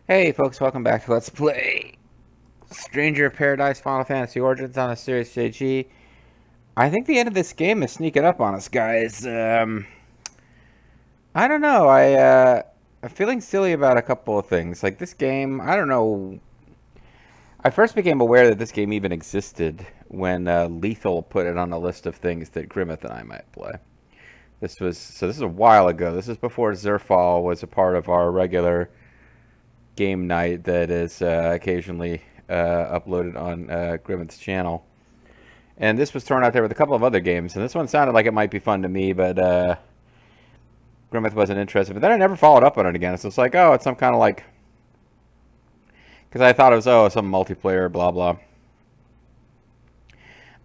Hey folks, welcome back to Let's Play Stranger of Paradise Final Fantasy Origins on a Series JG. I think the end of this game is sneaking up on us, guys. I don't know. I'm feeling silly about a couple of things. Like this game, I don't know. I first became aware that this game even existed when Lethal put it on a list of things that Grimmeth and I might play. This is a while ago. This is before Zerfall was a part of our regular game night that is occasionally uploaded on Grimmeth's channel. And this was thrown out there with a couple of other games, and this one sounded like it might be fun to me, but Grimmeth wasn't interested. But then I never followed up on it again. So it's like, oh, it's some kind of like, because I thought it was some multiplayer, blah blah.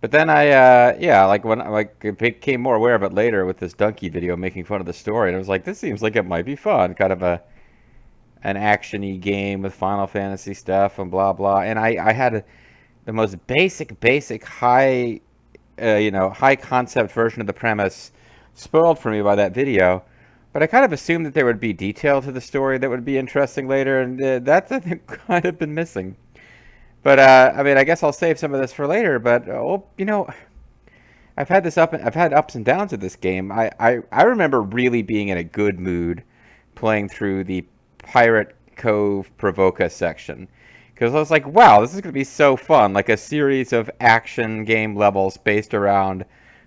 But then yeah, like when I became more aware of it later with this Donkey video making fun of the story, and I was like, this seems like it might be fun, kind of an action-y game with Final Fantasy stuff and blah blah. And I had the most basic high high concept version of the premise spoiled for me by that video. But I kind of assumed that there would be detail to the story that would be interesting later, and that's I think kind of been missing. But I mean, I guess I'll save some of this for later. But I've had ups and downs with this game. I remember really being in a good mood playing through the Pirate Cove Provoca section, because I was like, wow, this is going to be so fun, like a series of action game levels based around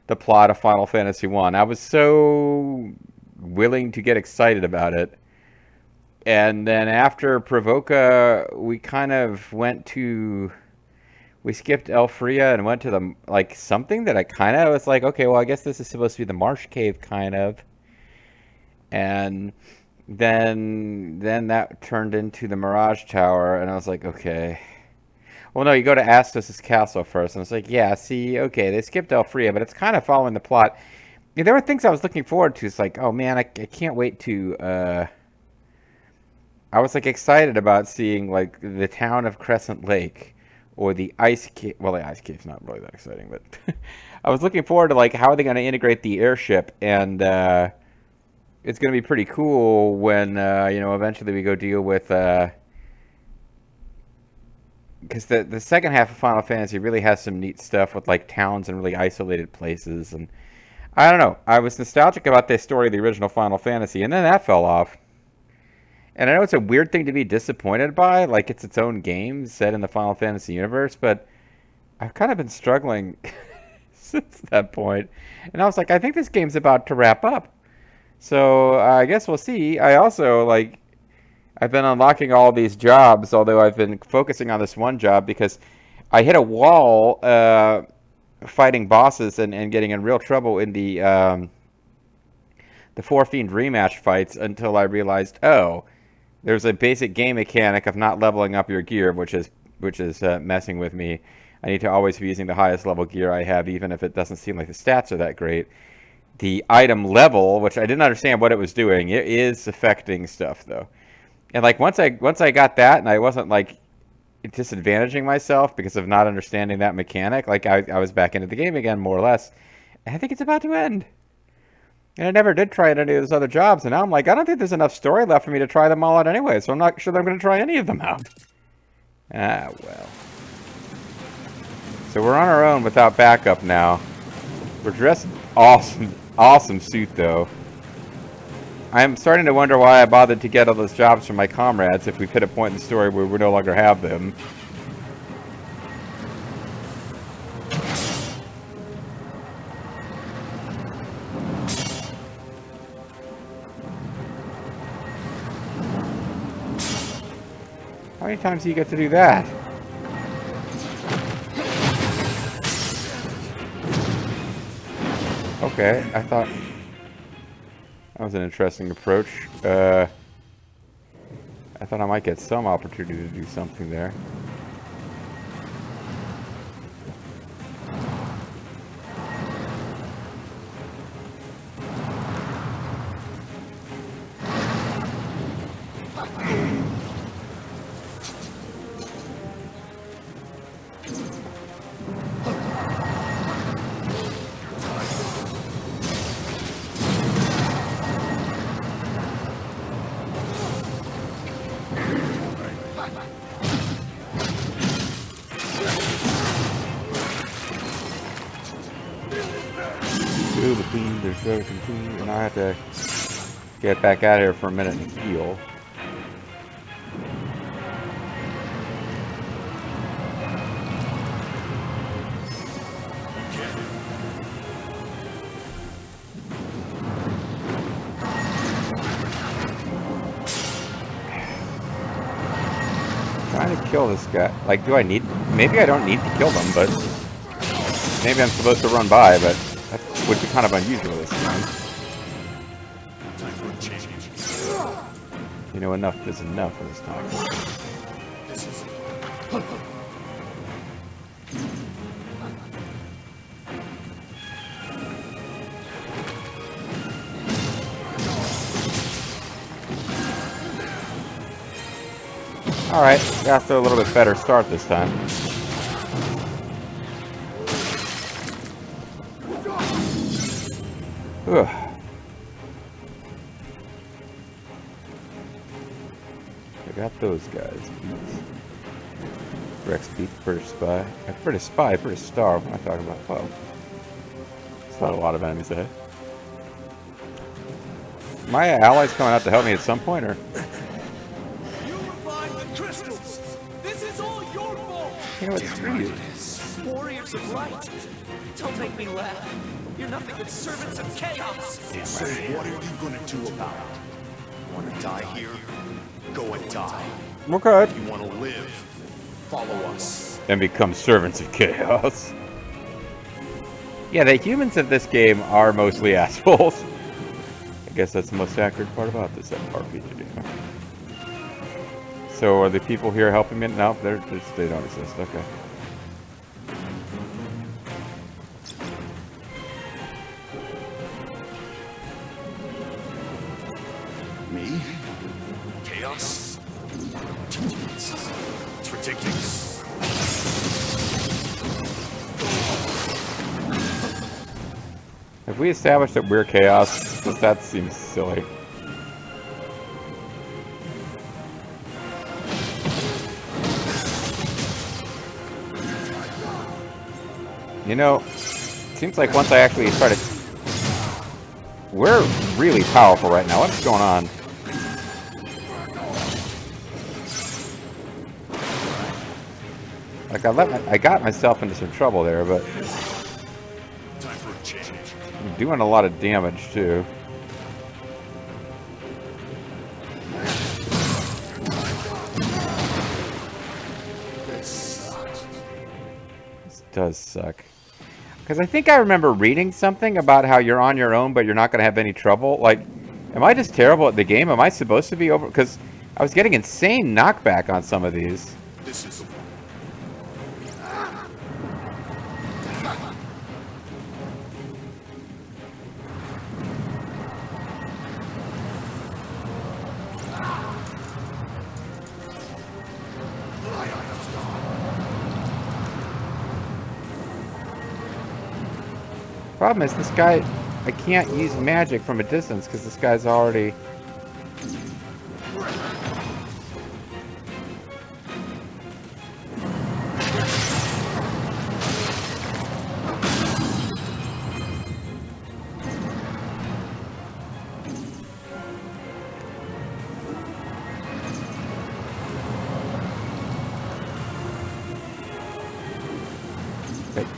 the plot of Final Fantasy 1. I was so willing to get excited about it. And then after Provoca, we skipped Elfria and went to the, like, something that I kind of was like, okay, well, I guess this is supposed to be the Marsh Cave, kind of. And then that turned into the Mirage Tower, and I was like, okay. Well, no, you go to Astos' castle first, and it's like, yeah, see, okay, they skipped Elfria, but it's kind of following the plot. Yeah, there were things I was looking forward to. It's like, oh man, I can't wait to. I was like excited about seeing like the town of Crescent Lake, or the ice cave. Well, the ice cave's not really that exciting, but I was looking forward to like how are they going to integrate the airship, and it's going to be pretty cool when eventually we go deal with. Because the second half of Final Fantasy really has some neat stuff with like towns and really isolated places, and I don't know. I was nostalgic about the story of the original Final Fantasy, and then that fell off. And I know it's a weird thing to be disappointed by, like it's its own game set in the Final Fantasy universe, but I've kind of been struggling since that point. And I was like, I think this game's about to wrap up. So I guess we'll see. I also like I've been unlocking all these jobs, although I've been focusing on this one job because I hit a wall fighting bosses and getting in real trouble in the Four Fiend rematch fights until I realized, oh, there's a basic game mechanic of not leveling up your gear, which is messing with me. I need to always be using the highest level gear I have, even if it doesn't seem like the stats are that great. The item level, which I didn't understand what it was doing, it is affecting stuff though. And like once I got that, and I wasn't like disadvantaging myself because of not understanding that mechanic, like I was back into the game again more or less. And I think it's about to end. And I never did try any of those other jobs, and now I'm like, I don't think there's enough story left for me to try them all out anyway, so I'm not sure that I'm going to try any of them out. Ah, well. So we're on our own without backup now. We're dressed awesome suit though. I'm starting to wonder why I bothered to get all those jobs from my comrades if we've hit a point in the story where we no longer have them. How many times do you get to do that? Okay, I thought that was an interesting approach. I thought I might get some opportunity to do something there. Ooh, the queen, there's American queen, and I have to get back out here for a minute and heal. Trying to kill this guy. Like, do I need... Maybe I don't need to kill them, but... Maybe I'm supposed to run by, but... That would be kind of unusual this time. You know, enough is enough for this time. Alright, got to a little bit better start this time. Ugh. I got those guys. Rex beat British spy. British spy, British star. What am I talking about? Oh. It's not a lot of enemies ahead. My allies coming out to help me at some point, or? You know, it's real. Warriors of light. Don't make me laugh. You're nothing but servants of chaos. So what are you gonna do about it? Wanna die here? Go and die. Okay. If you wanna live, follow us. And become servants of chaos. Yeah, the humans of this game are mostly assholes. I guess that's the most accurate part about this RPG game. So are the people here helping me? No, they don't exist. Okay. Me? Chaos? It's ridiculous. Have we established that we're chaos? Because that seems silly. You know, it seems like once I actually started... We're really powerful right now. What's going on? Like, I got myself into some trouble there, but... Time for a change. I'm doing a lot of damage, too. This does suck. Because I think I remember reading something about how you're on your own, but you're not going to have any trouble. Like, am I just terrible at the game? Am I supposed to be over? Because I was getting insane knockback on some of these. This is... Problem is, this guy, I can't use magic from a distance because this guy's already...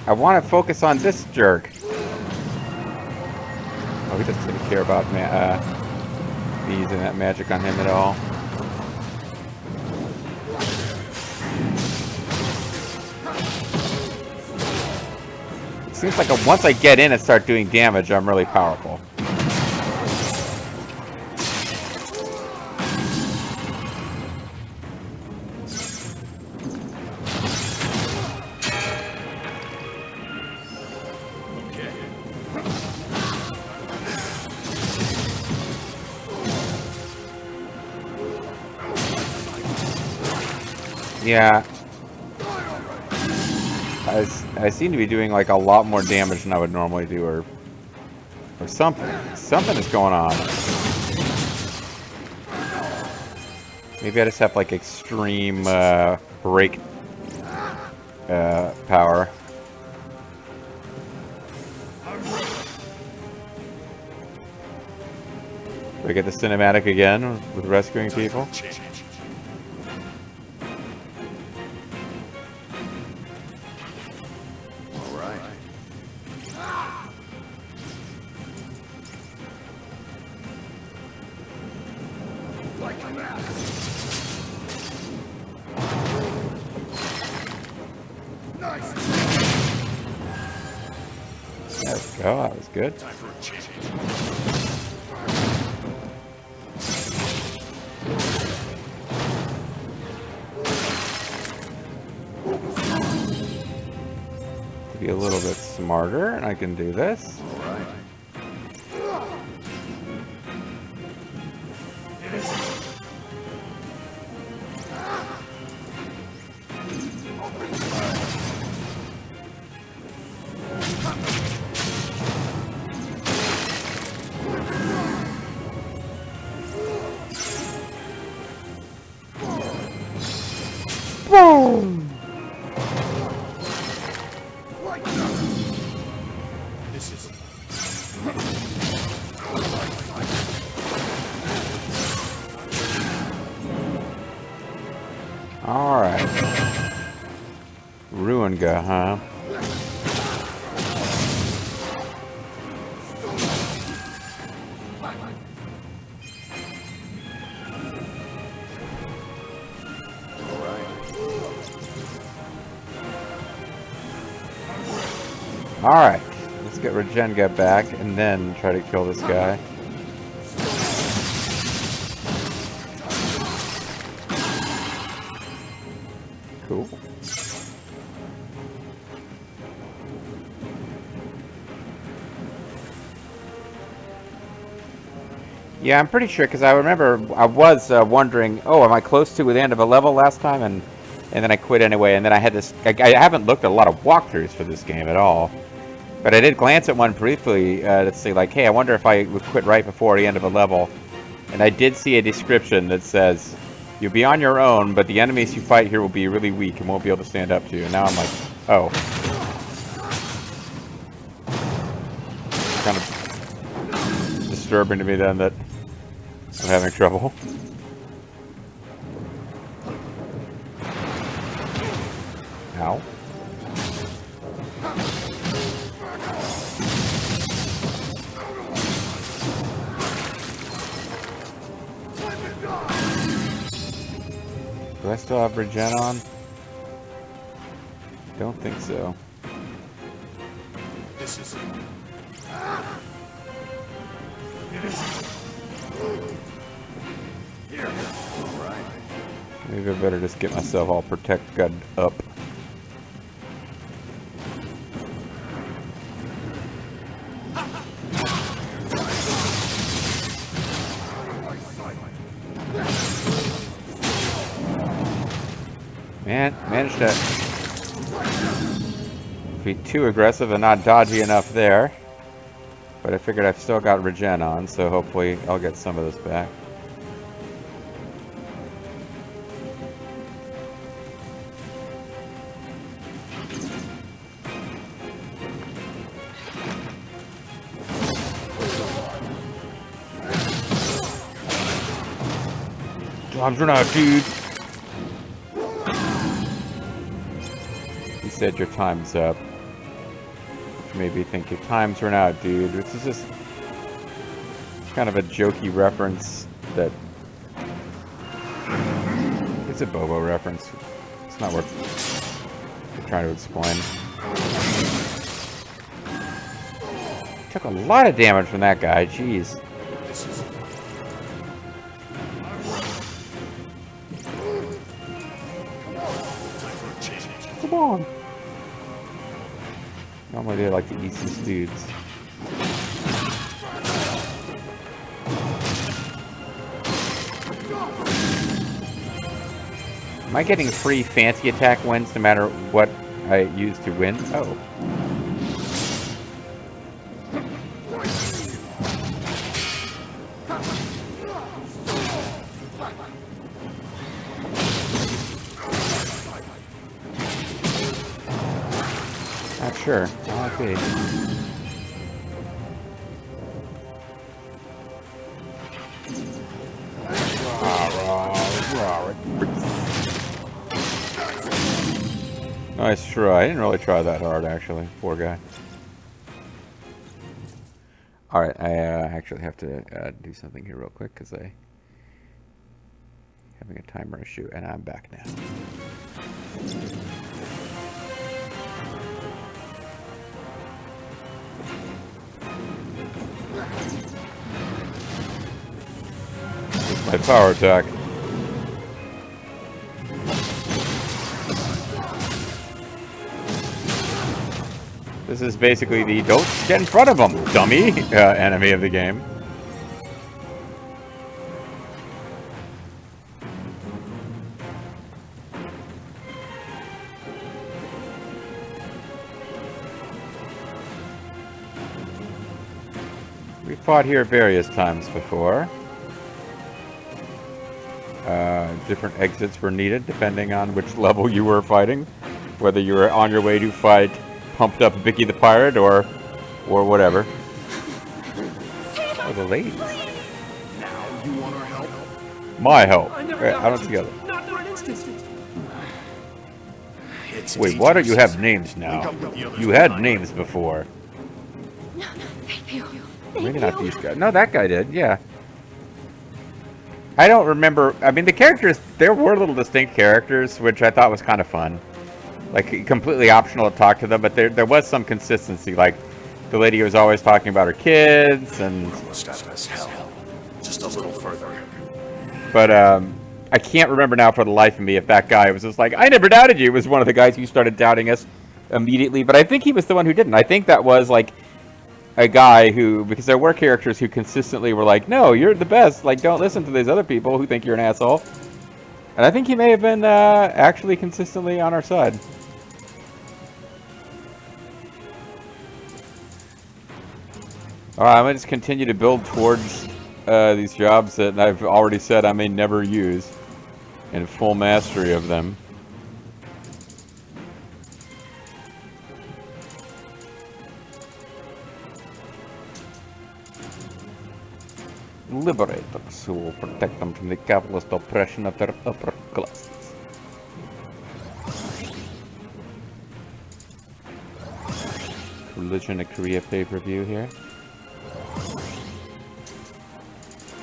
I want to focus on this jerk. Oh, he doesn't seem to care about me using that magic on him at all. It seems like once I get in and start doing damage, I'm really powerful. Yeah, I seem to be doing like a lot more damage than I would normally do, or something. Something is going on. Maybe I just have like extreme break power. Do I get the cinematic again with rescuing people? All right. There we go. That was good. Time for a change. To be a little bit smarter, and I can do this. All right. Boom! This is Alright. Ruinga, huh? all right. Alright. Let's get Regenga back and then try to kill this guy. Cool. Yeah, I'm pretty sure, because I remember I was wondering, oh, am I close to the end of a level last time? And then I quit anyway, and then I had this... I haven't looked at a lot of walkthroughs for this game at all. But I did glance at one briefly to see, like, hey, I wonder if I would quit right before the end of a level. And I did see a description that says, you'll be on your own, but the enemies you fight here will be really weak and won't be able to stand up to you. And now I'm like, oh. Kind of disturbing to me then that I'm having trouble. Ow. Do I still have regen on? Don't think so. This is here. All right. Maybe I better just get myself all protected up. Man, managed to be too aggressive and not dodgy enough there. But I figured I've still got regen on, so hopefully I'll get some of this back. Time's run out, dude. He said your time's up. Which made me think your time's run out, dude. This is just kind of a jokey reference that... It's a Bobo reference. It's not worth trying to explain. Took a lot of damage from that guy, jeez. This is time for a change. Come on. Normally they like to eat these dudes. Am I getting free fancy attack wins no matter what I use to win? Oh. sure. I'll be. Nice try. I didn't really try that hard, actually. Poor guy. Alright, I actually have to do something here real quick, because I... having a timer issue, and I'm back now. My power attack. This is basically the don't get in front of them, dummy, enemy of the game. We fought here various times before. Different exits were needed depending on which level you were fighting. Whether you were on your way to fight pumped up Vicky the Pirate or whatever. Oh, the ladies. Now you want our help? My help. I never Wait, doubted I don't see you. other. Not for an instant. It's Wait, easy why to don't you have say. names now? Link up with the others You had behind. names before. Thank you. Maybe not these guys. No, that guy did, yeah. I don't remember. I mean, the characters, there were little distinct characters, which I thought was kind of fun. Like, completely optional to talk to them, but there was some consistency. Like, the lady was always talking about her kids, and... Almost out as hell. Just a little further. But, I can't remember now for the life of me if that guy was just like, I never doubted you, was one of the guys who started doubting us immediately. But I think he was the one who didn't. I think that was, like, a guy who, because there were characters who consistently were like, no, you're the best, like, don't listen to these other people who think you're an asshole. And I think he may have been actually consistently on our side. Alright, I'm going to just continue to build towards these jobs that I've already said I may never use, in full mastery of them. Liberators who will protect them from the capitalist oppression of their upper classes. Religion, a Korea pay-per-view here.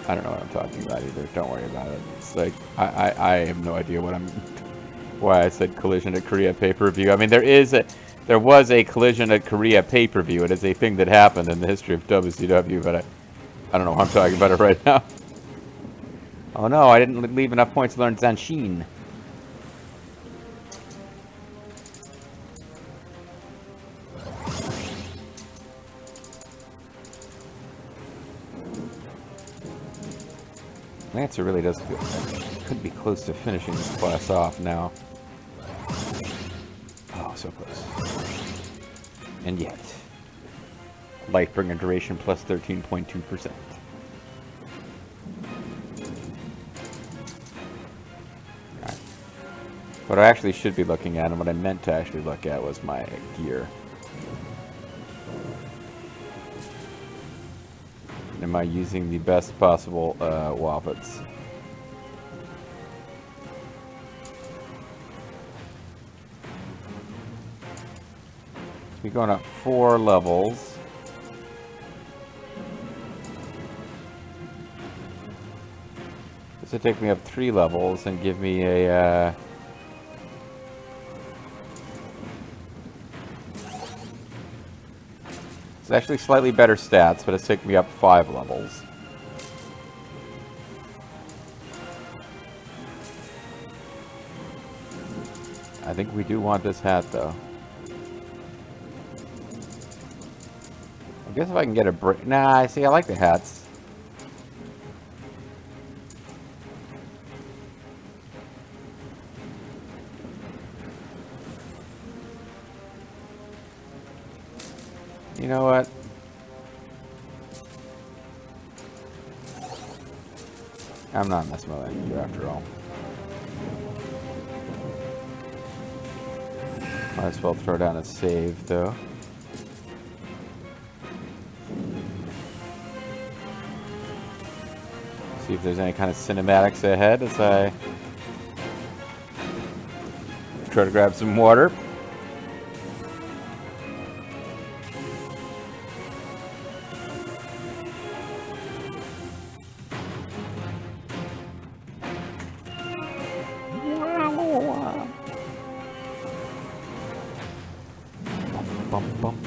I don't know what I'm talking about either. Don't worry about it. It's like I have no idea what I'm. Why I said Collision at Korea pay-per-view. I mean, there was a Collision at Korea pay-per-view. It is a thing that happened in the history of WCW, but I don't know why I'm talking about it right now. Oh no, I didn't leave enough points to learn Zanshin. Lancer really does feel could be close to finishing this class off now. Oh, so close. And yet, Lightbringer duration plus 13.2%. Alright. What I actually should be looking at, and what I meant to actually look at, was my gear. Am I using the best possible waffles? We're going up 4 levels. This will take me up 3 levels and give me a it's actually slightly better stats, but it's taken me up 5 levels. I think we do want this hat, though. I guess if I can get a break... Nah, see, I like the hats. You know what? I'm not messing with that gear after all. Might as well throw down a save, though. See if there's any kind of cinematics ahead as I try to grab some water.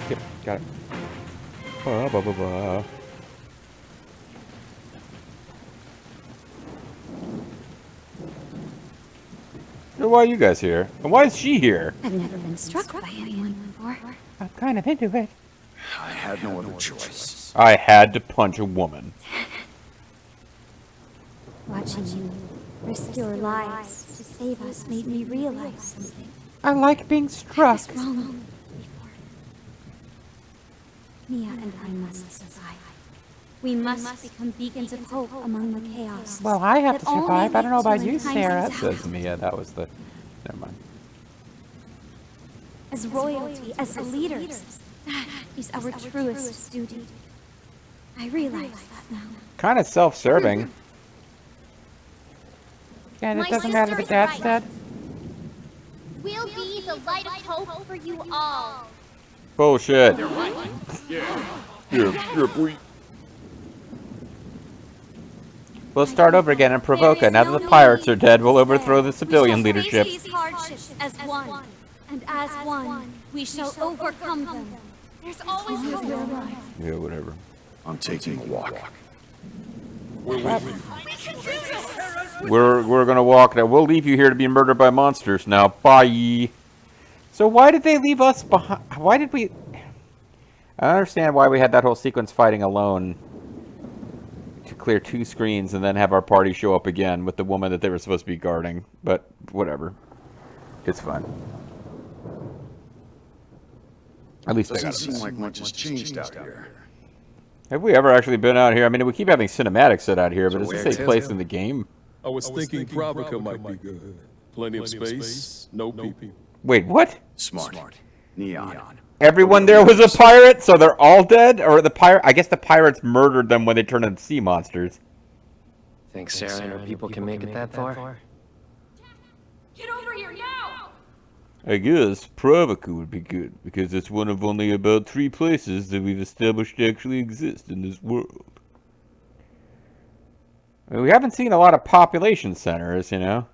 Yep, got it. Ba, ba, ba, ba. So why are you guys here? And why is she here? I've never been struck by anyone before. I'm kind of into it. I had no other choice. I had to punch a woman. Watching you risk your lives to save us made me realize something. I like being struck. I was wrong before. Mia and I must survive. We must become beacons of hope among the chaos. Well, I have that to only survive. I don't know leads about to you, when times Sarah. of Says doubt. Mia. That was the... Never mind. As royalty, as leaders, that is our truest duty. I realize that now. Kind of self-serving. And My it doesn't matter sister's that Dad's right. dead. We'll be the light of hope for you all. Bullshit. We'll start over again in Provoca. Now that the pirates are dead, we'll overthrow the civilian We shall leadership. face these hardships as one, and as one, we shall overcome them. There's always hope. Yeah, whatever. I'm taking a walk. We're gonna walk now. We'll leave you here to be murdered by monsters now. Bye. So why did they leave us behind? Why did we... I don't understand why we had that whole sequence fighting alone to clear 2 screens and then have our party show up again with the woman that they were supposed to be guarding. But whatever. It's fine. At least I Doesn't got it. seem like much has changed out here. Have we ever actually been out here? I mean, we keep having cinematics set out here, but does So this take place in the game? I was thinking Provoca might be good. Plenty of space, no people. Wait, what? Smart. Neon. Everyone there was a pirate, so they're all dead? Or the pirate... I guess the pirates murdered them when they turned into sea monsters. Think Serah and her people can make it that far? Get over here now! I guess Provoca would be good, because it's one of only about 3 places that we've established actually exist in this world. I mean, we haven't seen a lot of population centers, you know?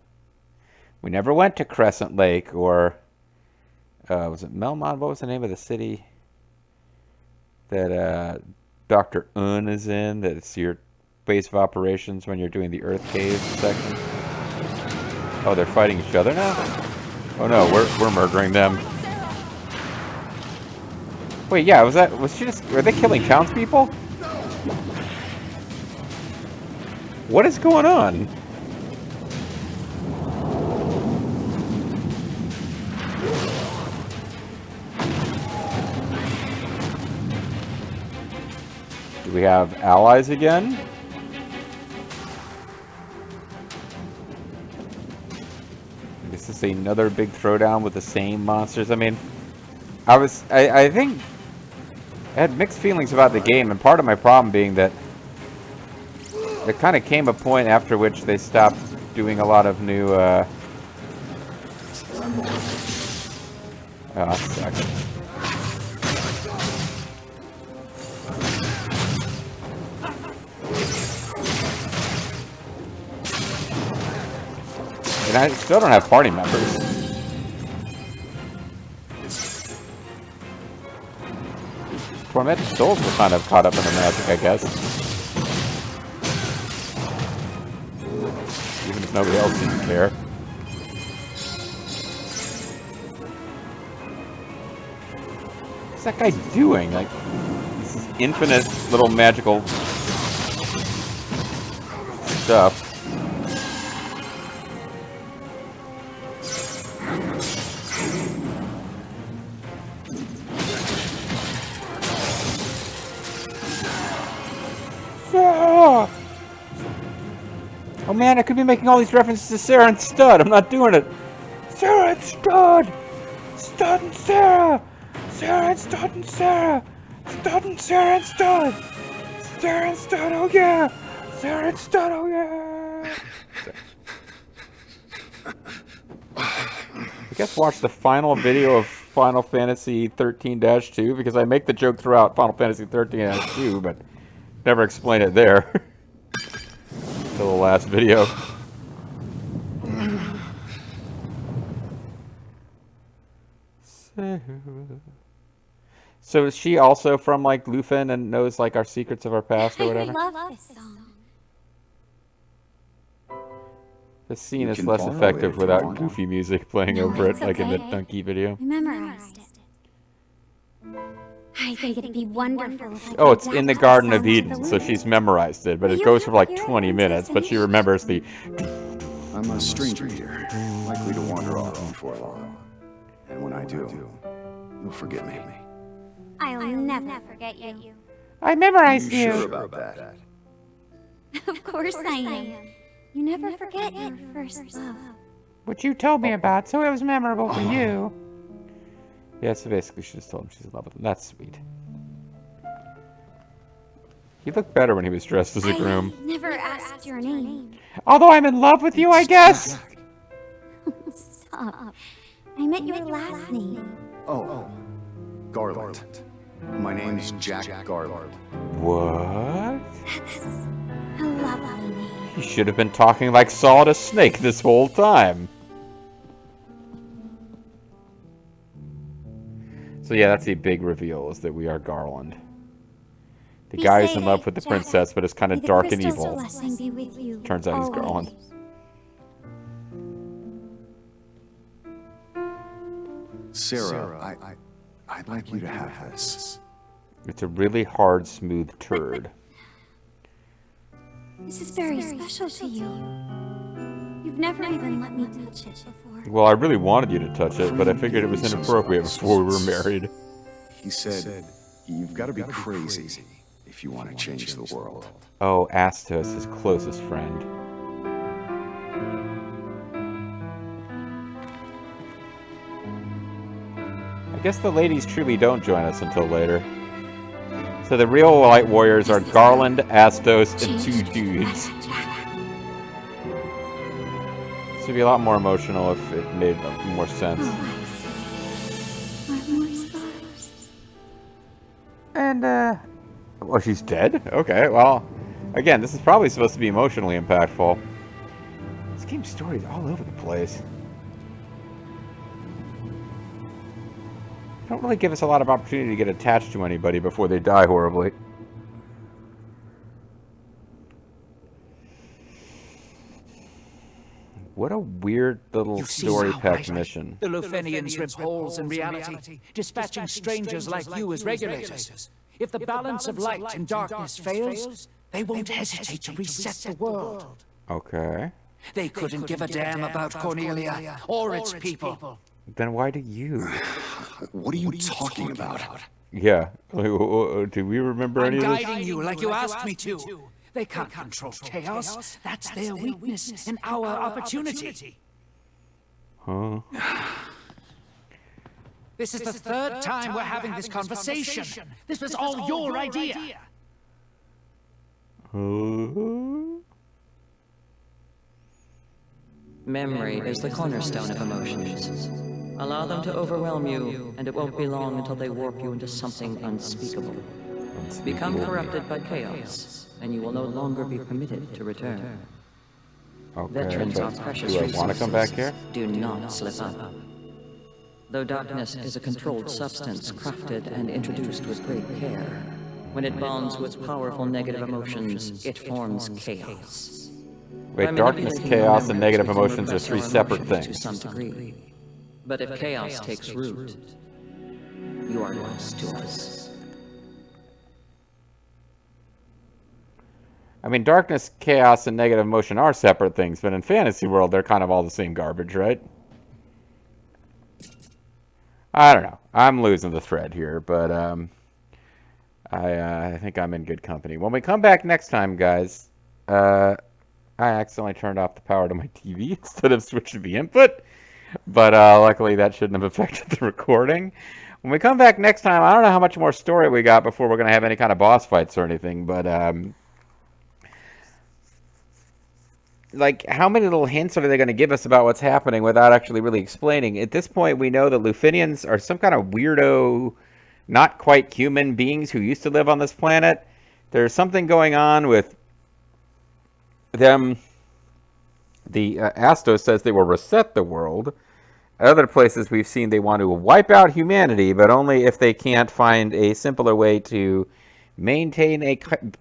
We never went to Crescent Lake, or... was it Melmont? What was the name of the city that Dr. Un is in? That's your base of operations when you're doing the Earth Cave section? Oh, they're fighting each other now? Oh no, we're murdering them. Wait, yeah, was she just... Were they killing townspeople? What is going on? Do we have allies again? This is another big throwdown with the same monsters. I mean, I think I had mixed feelings about the game, and part of my problem being that there kind of came a point after which they stopped doing a lot of new, oh, that sucks. And I still don't have party members. Tormented Souls were kind of caught up in the magic, I guess. Even if nobody else seemed to care. What's that guy doing? Like, this is infinite little magical stuff. Serah! Oh man, I could be making all these references to Serah and Stud. I'm not doing it. Serah and Stud! Stud and Serah! Serah and Stud and Serah! Stud and Serah and Stud! Serah and Stud, oh yeah! Serah, it's done, oh yeah! I guess watch the final video of Final Fantasy 13-2 because I make the joke throughout Final Fantasy 13-2, but never explain it there. Till the last video. So is she also from like Lufin and knows like our secrets of our past or whatever? I love this song. This scene is less effective without goofy music playing over it, like in the okay. Donkey video. I memorized it. I think it'd be wonderful if I Oh, could it's in the adapt Garden this of song to Eden, the so lyrics. she's memorized it, but it You goes have for like your 20 own minutes, but she destination. remembers the... I'm a stranger here, likely to wander off before long. And when I do, you'll forgive me. I'll never forget you. I memorized You sure about that? Of course I am. You never forget your first love. What you told me about, so it was memorable for you. Yeah, so basically she just told him she's in love with him. That's sweet. He looked better when he was dressed as a groom. I never asked your name. Although I'm in love with you, I guess. Stop. I meant your last name. Oh, Garland. My name's Jack Garland. What? That's a lovely name. He should have been talking like Solid Snake this whole time. So yeah, that's the big reveal, is that we are Garland. The We guy is say in love it, with the Jack. princess, but is kind May of the dark and crystal's evil. blessing be with you Turns out he's always. Garland. Sarah, I'd like you to have this. It's a really hard, smooth turd. This is very special to you. You've never even let me touch it before. Well, I really wanted you to touch it, but I figured it was inappropriate before we were married. He said, you've got to be crazy if you want to change the world. Oh, Astos, his closest friend. I guess the ladies truly don't join us until later. So the real Light Warriors are Garland, Astos, and two dudes. This would be a lot more emotional if it made more sense. And, well, she's dead? Okay, well, again, this is probably supposed to be emotionally impactful. This game's story is all over the place. They don't really give us a lot of opportunity to get attached to anybody before they die horribly. What a weird little story-packed mission. The Lufenians rip holes in reality, dispatching strangers like you as regulators. If the balance of light and darkness fails, they won't hesitate to reset the world. Okay. They couldn't give a damn about Cornelia or its people. Then why do you? What are you talking about? Yeah. Do we remember I'm any of this? guiding you like you asked me to. They can't control chaos. That's their weakness and our opportunity. Huh? This is the third time we're having this conversation. This was all your idea. Memory is the cornerstone of emotions. Allow them to overwhelm you, and it won't be long until they warp you into something unspeakable. Become corrupted by chaos, and you will no longer be permitted to return. Okay. Veterans are but precious do I want to come back resources. here? Do not slip up. Though darkness is a controlled substance crafted and introduced with great care, when it bonds with powerful negative emotions, it forms chaos. Wait, By darkness, manipulating chaos, your and memories, negative we can emotions are repress three your separate emotions things. to some degree. But if chaos takes root, you are lost to us. I mean, darkness, chaos, and negative emotion are separate things, but in fantasy world, they're kind of all the same garbage, right? I don't know. I'm losing the thread here, but I think I'm in good company. When we come back next time, guys, I accidentally turned off the power to my TV instead of switching the input, but luckily that shouldn't have affected the recording. When we come back next time, I don't know how much more story we got before we're going to have any kind of boss fights or anything, but like, how many little hints are they going to give us about what's happening without actually really explaining? At this point, we know the Lufinians are some kind of weirdo, not quite human beings who used to live on this planet. There's something going on with them. The Astos says they will reset the world. Other places we've seen they want to wipe out humanity, but only if they can't find a simpler way to maintain a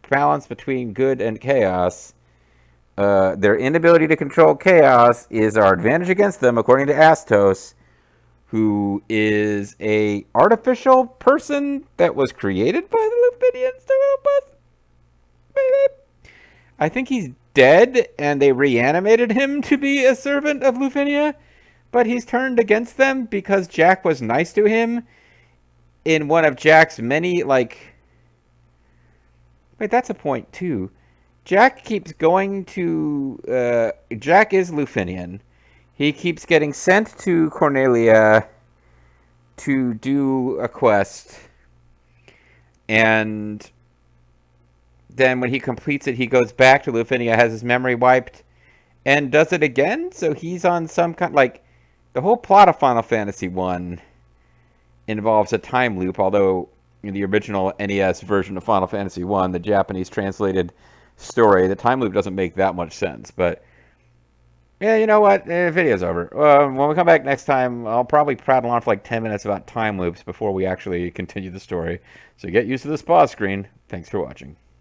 balance between good and chaos. Their inability to control chaos is our advantage against them, according to Astos, who is a artificial person that was created by the Lufinians to help us. Maybe. I think he's dead, and they reanimated him to be a servant of Lufinia, but he's turned against them because Jack was nice to him in one of Jack's many, like... Wait, that's a point, too. Jack keeps going to... Jack is Lufinian. He keeps getting sent to Cornelia to do a quest. And then when he completes it, he goes back to Lufinia, has his memory wiped, and does it again? So he's on some kind... Like, the whole plot of Final Fantasy 1 involves a time loop, although in the original NES version of Final Fantasy 1, the Japanese translated story, the time loop doesn't make that much sense. But yeah, you know what? Video's over. When we come back next time, I'll probably prattle on for like 10 minutes about time loops before we actually continue the story. So get used to this pause screen. Thanks for watching.